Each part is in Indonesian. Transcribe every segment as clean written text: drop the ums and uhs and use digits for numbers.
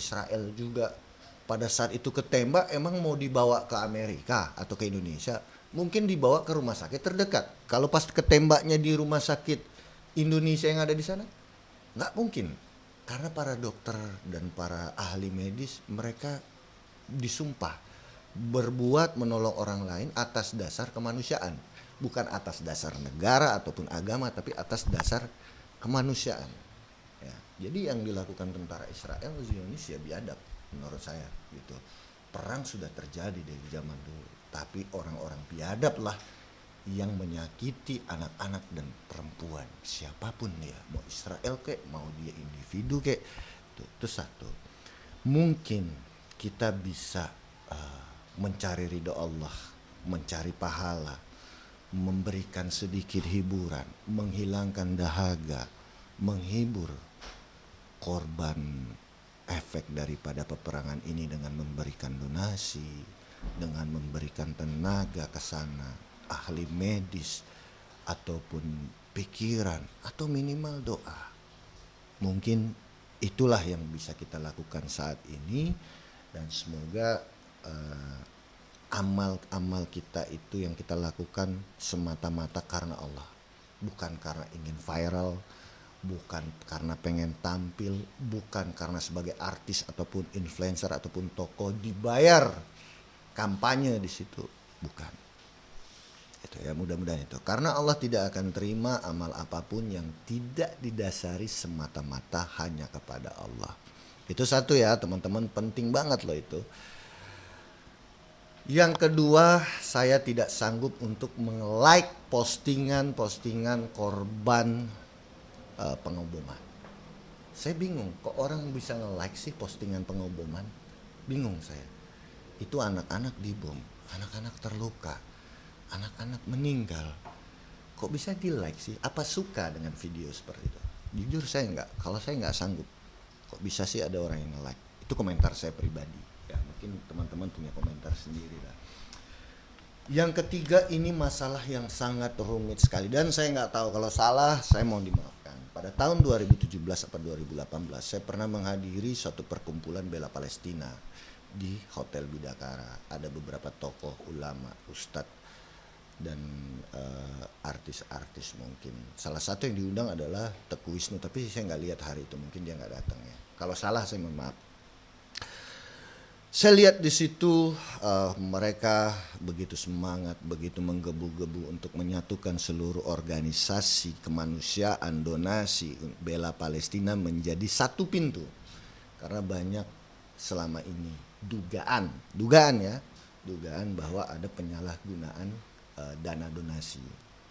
Israel juga pada saat itu ketembak, emang mau dibawa ke Amerika atau ke Indonesia, mungkin dibawa ke rumah sakit terdekat. Kalau pas ketembaknya di rumah sakit Indonesia yang ada di sana, nggak mungkin. Karena para dokter dan para ahli medis, mereka disumpah berbuat menolong orang lain atas dasar kemanusiaan, bukan atas dasar negara ataupun agama, tapi atas dasar kemanusiaan. Ya, jadi yang dilakukan tentara Israel Zionis ya biadab menurut saya gitu. Perang sudah terjadi dari zaman dulu, tapi orang-orang biadab lah yang menyakiti anak-anak dan perempuan, siapapun dia, mau Israel kek, mau dia individu kek. Itu satu. Mungkin kita bisa mencari ridho Allah, mencari pahala, memberikan sedikit hiburan, menghilangkan dahaga, menghibur korban efek daripada peperangan ini dengan memberikan donasi, dengan memberikan tenaga ke sana, ahli medis ataupun pikiran atau minimal doa. Mungkin itulah yang bisa kita lakukan saat ini, dan semoga amal-amal kita itu yang kita lakukan semata-mata karena Allah, bukan karena ingin viral, bukan karena pengen tampil, bukan karena sebagai artis ataupun influencer ataupun tokoh dibayar kampanye di situ, bukan. Itu ya, mudah-mudahan itu. Karena Allah tidak akan terima amal apapun yang tidak didasari semata-mata hanya kepada Allah. Itu satu ya teman-teman, penting banget loh itu. Yang kedua, saya tidak sanggup untuk meng-like postingan-postingan korban pengeboman. Saya bingung, kok orang bisa nge-like sih postingan pengeboman? Bingung saya. Itu anak-anak dibom, anak-anak terluka, anak-anak meninggal. Kok bisa di-like sih? Apa suka dengan video seperti itu? Jujur saya enggak, kalau saya enggak sanggup. Kok bisa sih ada orang yang nge-like? Itu komentar saya pribadi. Ya, mungkin teman-teman punya komentar sendiri lah. Yang ketiga, ini masalah yang sangat rumit sekali, dan saya nggak tahu, kalau salah saya mohon dimaafkan. Pada tahun 2017 atau 2018 saya pernah menghadiri suatu perkumpulan bela Palestina di Hotel Bidakara. Ada beberapa tokoh ulama, ustadz, dan artis-artis mungkin. Salah satu yang diundang adalah Teguh Wisnu, tapi saya nggak lihat hari itu, mungkin dia nggak datang ya. Kalau salah saya mohon maaf. Saya lihat di situ mereka begitu semangat, begitu menggebu-gebu untuk menyatukan seluruh organisasi kemanusiaan, donasi, bela Palestina menjadi satu pintu. Karena banyak selama ini dugaan bahwa ada penyalahgunaan dana donasi.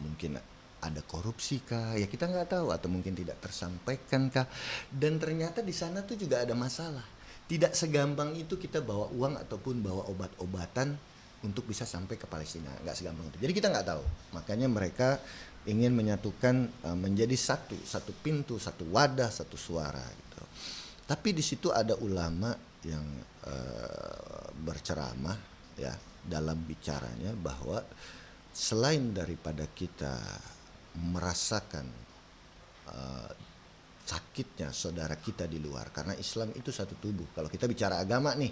Mungkin ada korupsi kah? Ya kita nggak tahu, atau mungkin tidak tersampaikan kah? Dan ternyata di sana tuh juga ada masalah. Tidak segampang itu kita bawa uang ataupun bawa obat-obatan untuk bisa sampai ke Palestina. Nggak segampang itu. Jadi kita nggak tahu. Makanya mereka ingin menyatukan menjadi satu pintu, satu wadah, satu suara gitu. Tapi di situ ada ulama yang berceramah ya dalam bicaranya bahwa selain daripada kita merasakan sakitnya saudara kita di luar, karena Islam itu satu tubuh. Kalau kita bicara agama nih,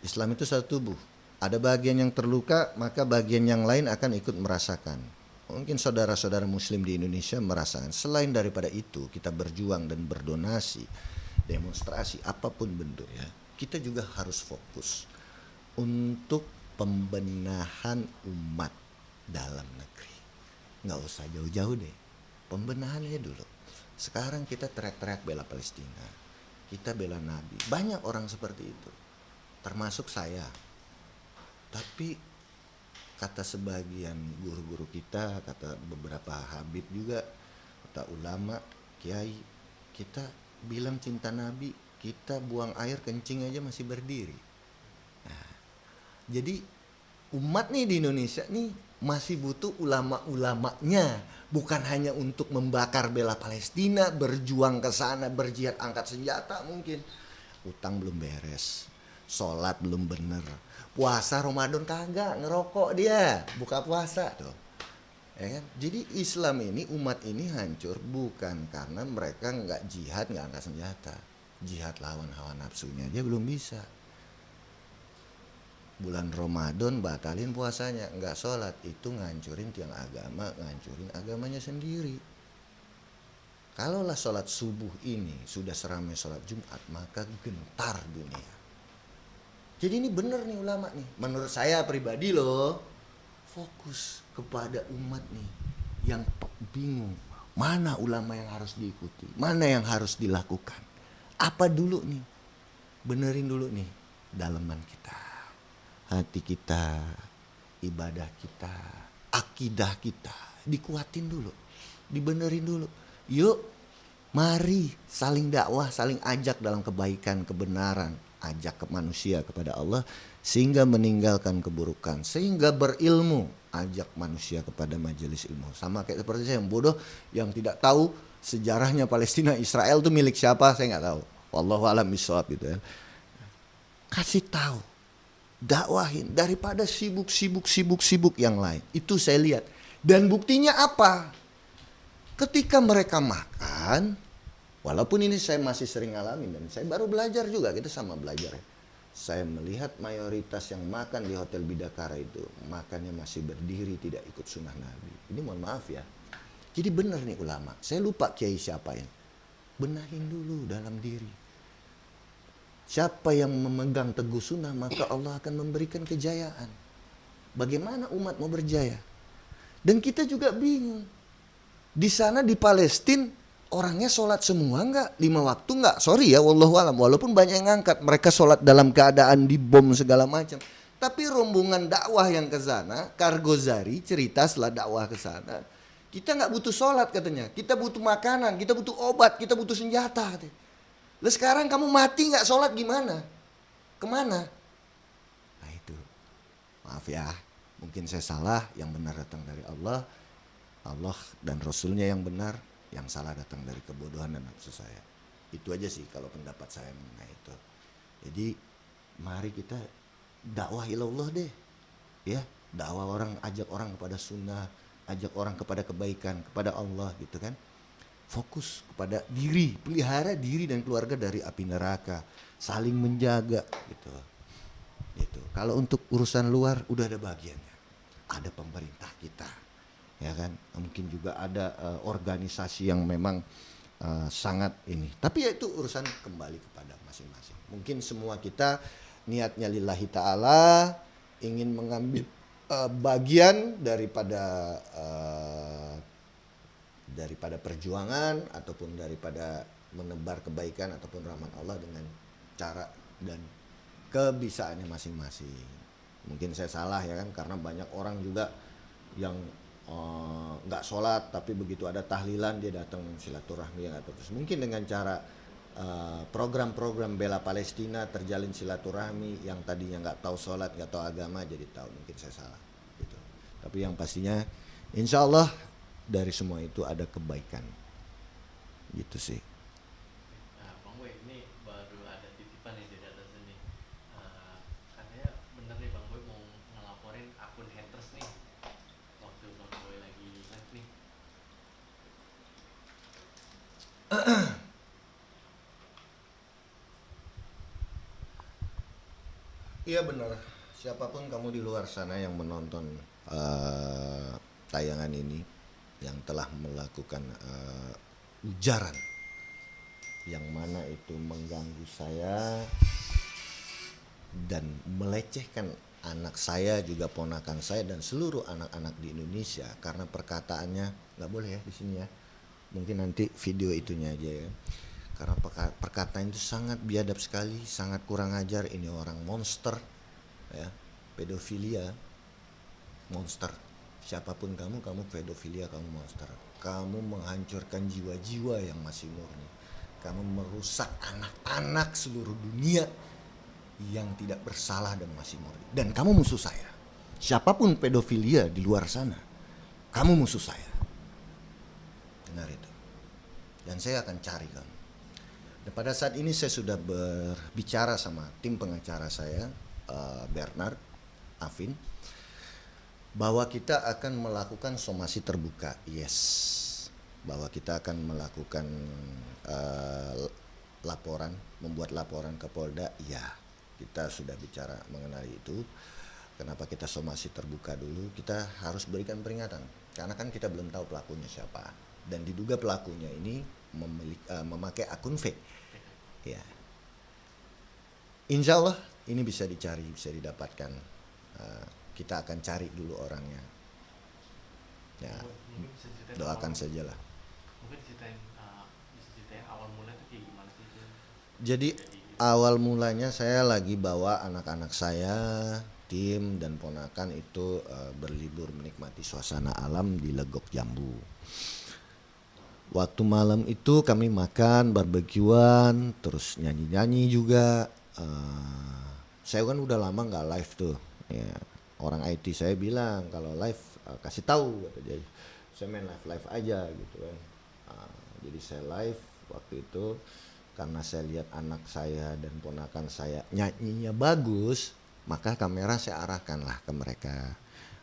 Islam itu satu tubuh. Ada bagian yang terluka, maka bagian yang lain akan ikut merasakan. Mungkin saudara-saudara muslim di Indonesia merasakan. Selain daripada itu, kita berjuang dan berdonasi, demonstrasi apapun bentuknya, kita juga harus fokus untuk pembenahan umat dalam negeri. Nggak usah jauh-jauh deh, pembenahannya dulu. Sekarang kita teriak-teriak bela Palestina, kita bela Nabi. Banyak orang seperti itu, termasuk saya. Tapi kata sebagian guru-guru kita, kata beberapa habib juga, kata ulama, kiai, kita bilang cinta Nabi, kita buang air kencing aja masih berdiri. Nah, jadi umat nih di Indonesia nih masih butuh ulama-ulamanya, bukan hanya untuk membakar bela Palestina, berjuang ke sana, berjihad angkat senjata mungkin. Utang belum beres, sholat belum bener, puasa Ramadan kagak, ngerokok dia, buka puasa tuh. Ya kan? Jadi Islam ini, umat ini hancur bukan karena mereka nggak jihad, nggak angkat senjata, jihad lawan hawa nafsunya aja belum bisa. Bulan Ramadan batalin puasanya, nggak sholat, itu ngancurin tiang agama, ngancurin agamanya sendiri. Kalaulah sholat subuh ini sudah seramai sholat Jumat, maka gentar dunia. Jadi ini bener nih ulama nih, menurut saya pribadi loh, fokus kepada umat nih yang bingung mana ulama yang harus diikuti, mana yang harus dilakukan, apa dulu nih, benerin dulu nih daleman kita, hati kita, ibadah kita, akidah kita, dikuatin dulu, dibenerin dulu. Yuk, mari saling dakwah, saling ajak dalam kebaikan, kebenaran, ajak ke manusia kepada Allah, sehingga meninggalkan keburukan, sehingga berilmu, ajak manusia kepada majelis ilmu. Sama kayak seperti saya yang bodoh, yang tidak tahu sejarahnya Palestina Israel itu milik siapa, saya nggak tahu. Wallahu a'lam bishawab itu ya. Kasih tahu, dakwahin daripada sibuk yang lain. Itu saya lihat. Dan buktinya apa? Ketika mereka makan, walaupun ini saya masih sering ngalamin dan saya baru belajar juga, kita sama belajar ya. Saya melihat mayoritas yang makan di Hotel Bidakara itu makannya masih berdiri, tidak ikut sunnah Nabi. Ini mohon maaf ya. Jadi benar nih ulama. Saya lupa kiai siapa yang benahin dulu dalam diri. Siapa yang memegang teguh sunnah maka Allah akan memberikan kejayaan. Bagaimana umat mau berjaya? Dan kita juga bingung. Di sana di Palestina orangnya sholat semua nggak? 5 waktu nggak? Sorry ya, wallahu alam. Walaupun banyak yang ngangkat, mereka sholat dalam keadaan dibom segala macam. Tapi rombongan dakwah yang ke sana, Kargozari cerita setelah dakwah ke sana, kita nggak butuh sholat katanya. Kita butuh makanan, kita butuh obat, kita butuh senjata. Lalu sekarang kamu mati nggak sholat gimana? Kemana? Nah itu, maaf ya, mungkin saya salah. Yang benar datang dari Allah dan Rasulnya yang benar, yang salah datang dari kebodohan dan nafsu saya. Itu aja sih kalau pendapat saya mengenai itu. Jadi mari kita dakwah ilallah deh, ya, dakwah orang, ajak orang kepada sunnah, ajak orang kepada kebaikan, kepada Allah gitu kan. Fokus kepada diri, pelihara diri dan keluarga dari api neraka, saling menjaga gitu. Gitu. Kalau untuk urusan luar udah ada bagiannya, ada pemerintah kita. Ya kan, mungkin juga ada organisasi yang memang sangat ini, tapi ya itu urusan kembali kepada masing-masing. Mungkin semua kita niatnya lillahi ta'ala, ingin mengambil bagian daripada perjuangan ataupun daripada menebar kebaikan ataupun rahmat Allah dengan cara dan kebisaannya masing-masing. Mungkin saya salah ya kan, karena banyak orang juga yang nggak sholat tapi begitu ada tahlilan dia datang silaturahmi atau terus mungkin dengan cara program-program bela Palestina terjalin silaturahmi, yang tadinya nggak tahu sholat, nggak tahu agama jadi tahu. Mungkin saya salah gitu. Tapi yang pastinya insya Allah dari semua itu ada kebaikan gitu sih. Nah, Bang Boy, ini baru ada titipan nih dari atas ini. Katanya bener nih Bang Boy mau ngelaporin akun haters nih waktu Bang Boy lagi live nih. Iya benar. Siapapun kamu di luar sana yang menonton tayangan ini, yang telah melakukan ujaran yang mana itu mengganggu saya dan melecehkan anak saya, juga ponakan saya dan seluruh anak-anak di Indonesia, karena perkataannya nggak boleh ya di sini ya. Mungkin nanti video itunya aja ya. Karena perkataan itu sangat biadab sekali, sangat kurang ajar. Ini orang monster ya, pedofilia, monster. Siapapun kamu pedofilia, kamu monster. Kamu menghancurkan jiwa-jiwa yang masih murni. Kamu merusak anak-anak seluruh dunia yang tidak bersalah dan masih murni. Dan kamu musuh saya. Siapapun pedofilia di luar sana, kamu musuh saya. Benar itu. Dan saya akan cari kamu. Dan pada saat ini saya sudah berbicara sama tim pengacara saya, Bernard, Afin, bahwa kita akan melakukan somasi terbuka. Yes, bahwa kita akan melakukan laporan, membuat laporan ke Polda, ya kita sudah bicara mengenai itu. Kenapa kita somasi terbuka dulu? Kita harus berikan peringatan karena kan kita belum tahu pelakunya siapa dan diduga pelakunya ini memakai akun fake. Ya, insya Allah ini bisa dicari, bisa didapatkan. Kita akan cari dulu orangnya. Ya, Mungkin bisa ceritain doakan awal- sajalah. Mungkin bisa ceritain awal mula tuh kayak gimana sih itu? Jadi awal mulanya saya lagi bawa anak-anak saya, tim dan ponakan itu berlibur menikmati suasana alam di Legok Jambu. Waktu malam itu kami makan, barbekyuan, terus nyanyi-nyanyi juga. Saya kan udah lama nggak live tuh. Ya, orang IT saya bilang kalau live kasih tahu, kata dia. Saya main live aja gitu kan. Jadi saya live waktu itu karena saya lihat anak saya dan ponakan saya nyanyinya bagus, maka kamera saya arahkanlah ke mereka.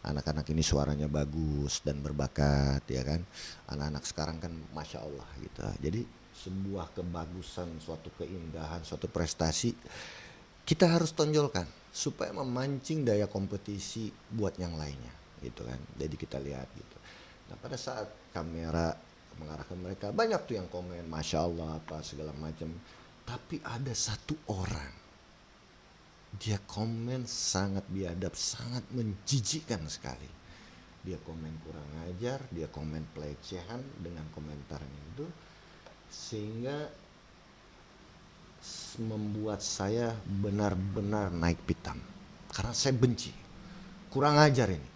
Anak-anak ini suaranya bagus dan berbakat, ya kan. Anak-anak sekarang kan masya Allah gitu. Jadi sebuah kebagusan, suatu keindahan, suatu prestasi kita harus tonjolkan supaya memancing daya kompetisi buat yang lainnya, gitu kan. Jadi kita lihat gitu. Nah pada saat kamera mengarah ke mereka, banyak tuh yang komen masya Allah apa segala macam. Tapi ada satu orang, dia komen sangat biadab, sangat menjijikkan sekali. Dia komen kurang ajar, dia komen pelecehan dengan komentarnya itu, sehingga membuat saya benar-benar naik pitam. Karena saya benci, kurang ajar ini.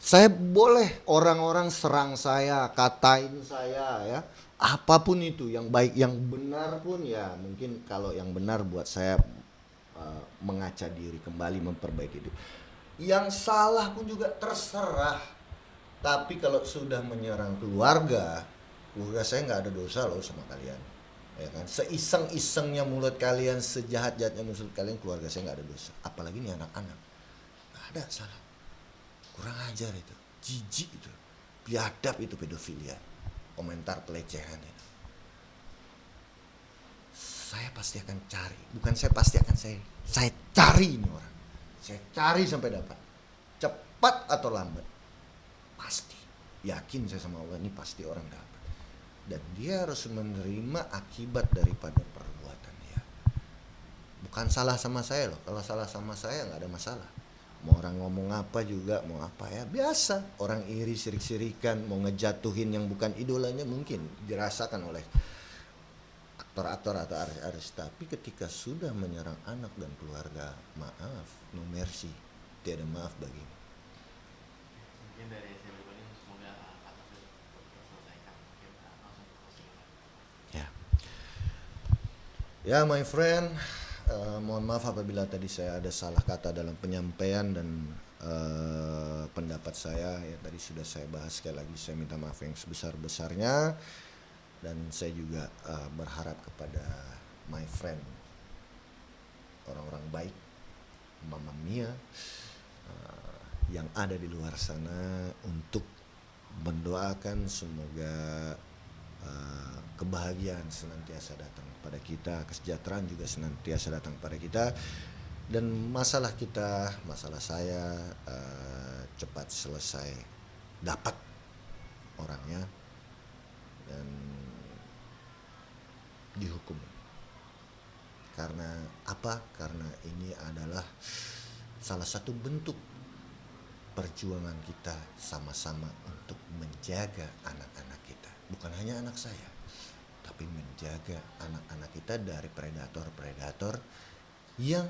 Saya boleh orang-orang serang saya, katain saya ya, apapun itu, yang baik, yang benar pun ya mungkin kalau yang benar buat saya mengaca diri kembali, memperbaiki itu. Yang salah pun juga terserah. Tapi kalau sudah menyerang keluarga saya nggak ada dosa loh sama kalian. Ya kan, seiseng-isengnya mulut kalian, sejahat-jahatnya mulut kalian, keluarga saya nggak ada dosa. Apalagi nih anak-anak, nggak ada salah. Kurang ajar itu, jijik itu, biadab itu, pedofilia, komentar pelecehan itu. Saya pasti akan cari, bukan saya pasti akan saya cari ini orang. Saya cari sampai dapat, cepat atau lambat, pasti. Yakin saya sama Allah, ini pasti orang dapat. Dan dia harus menerima akibat daripada perbuatan dia. Bukan salah sama saya loh, kalau salah sama saya nggak ada masalah. Mau orang ngomong apa juga, mau apa ya, biasa. Orang iri, sirik-sirikan, mau ngejatuhin yang bukan idolanya mungkin dirasakan oleh aktor-aktor atau artis-artis. Tapi ketika sudah menyerang anak dan keluarga, maaf, no mercy, tiada maaf bagimu. Mungkin dari saya pribadi semoga kasusnya terselesaikan. Mungkin langsung ke closing. Ya, ya my friend, mohon maaf apabila tadi saya ada salah kata dalam penyampaian dan pendapat saya. Ya tadi sudah saya bahas, sekali lagi saya minta maaf yang sebesar-besarnya. Dan saya juga berharap kepada my friend, orang-orang baik, Mama Mia, yang ada di luar sana, untuk mendoakan semoga kebahagiaan senantiasa datang pada kita, kesejahteraan juga senantiasa datang pada kita, dan masalah kita, masalah saya cepat selesai, dapat orangnya dan dihukum. Karena apa? Karena ini adalah salah satu bentuk perjuangan kita sama-sama untuk menjaga anak-anak kita. Bukan hanya anak saya, tapi menjaga anak-anak kita dari predator-predator yang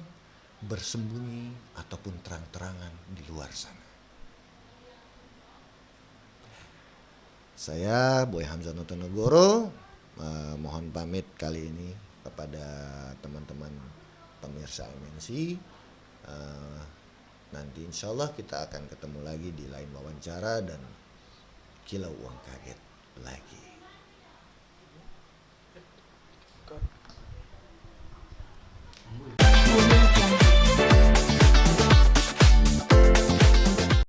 bersembunyi ataupun terang-terangan di luar sana. Saya Boy Hamzah Notonegoro mohon pamit kali ini kepada teman-teman pemirsa MNC. Nanti insya Allah kita akan ketemu lagi di lain wawancara dan Kilau Uang Kaget lagi.